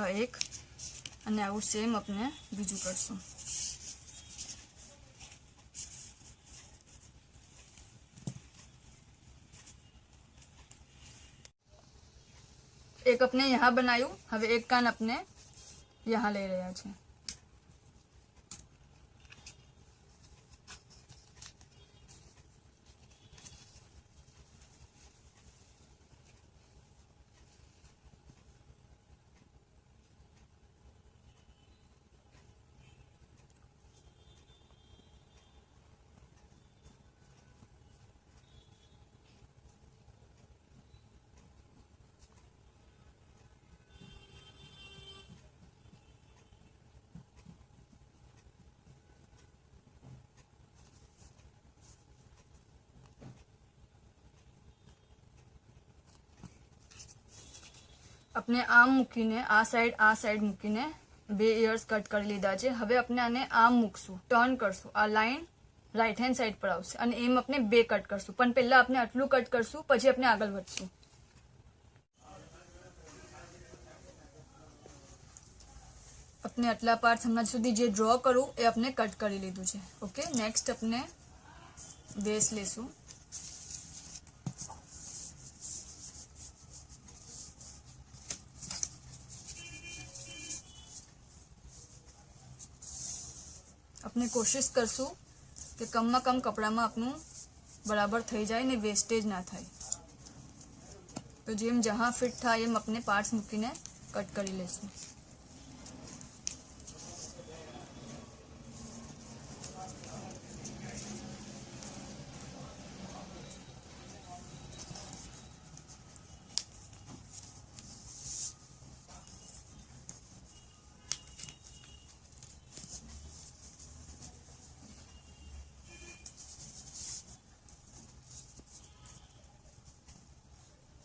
आ एक अने आवुं सेम अपने बीजू करशुं। एक अपने यहाँ बनायु, हवे एक कान अपने यहाँ लई रह्या छे। अपने आम मूकीने आ साइड मूकीने 2 इयर्स कट कर लीधा छे। हवे अपने आने आम मूकशुं, टर्न करशुं, आ लाइन राइट हेन्ड साइड पर आवशे अने एम अपने 2 कट करशुं, पण पहेला अपने आटलुं कट करशुं, पछी अपने आगळ वधशुं। अपने आटला पार्ट्स हमणां सुधी जे ड्रॉ करूं ए अपने कट करी लीधुं छे। ओके, नेक्स्ट अपने बेस लेशुं। अपने कोशिश करशुं कि कम में कम कपड़ा में अपनू बराबर थई जाए ने वेस्टेज ना थाय। तो जेम जहाँ फिट थाय एम अपने पार्ट्स मूकीने कट करी लेशुं।